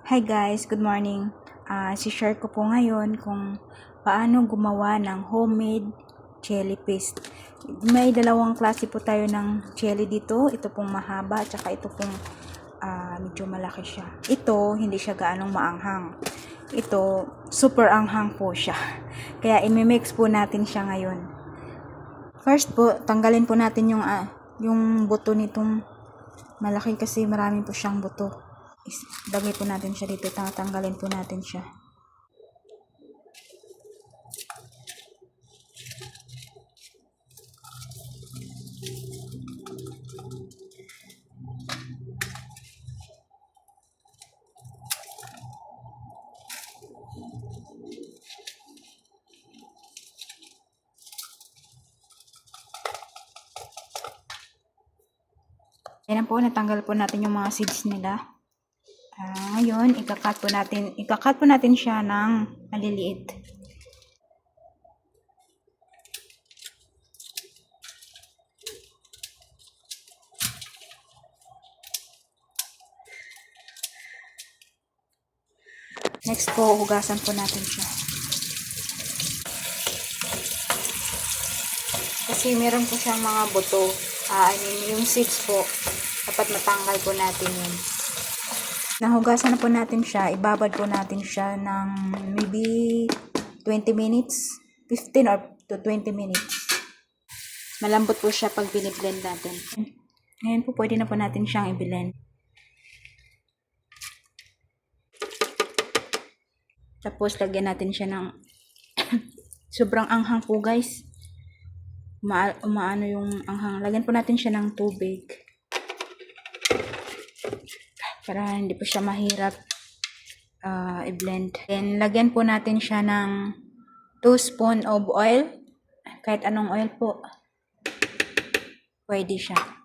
Hi guys, good morning. Si-share ko po ngayon kung paano gumawa ng homemade jelly paste. May dalawang klase po tayo ng jelly dito. Ito pong mahaba at saka ito pong medyo malaki siya. Ito, hindi siya gaanong maanghang. Ito, super anghang po siya. Kaya imimix po natin siya ngayon. First po, tanggalin po natin yung buto nitong malaki kasi marami po siyang buto. Lagay po natin siya dito, tatanggalin po natin siya. Ayan po, natanggal po natin yung mga seeds nila. Ngayon, ikakat po natin siya ng maliliit. Next po, hugasan po natin siya. Kasi meron po siyang mga buto. Yung seeds po, dapat matanggal po natin yun. Nahugasan na po natin siya, ibabad po natin siya ng maybe 20 minutes, 15 or to 20 minutes. Malambot po siya pag biniblend natin. Ngayon po, pwede na po natin siyang i-blend. Tapos, lagyan natin siya ng sobrang anghang po guys. Umaano yung anghang. Lagyan po natin siya ng tubig. Para hindi po siya mahirap i-blend. Then, lagyan po natin siya ng 2 spoon of oil. Kahit anong oil po. Pwede siya.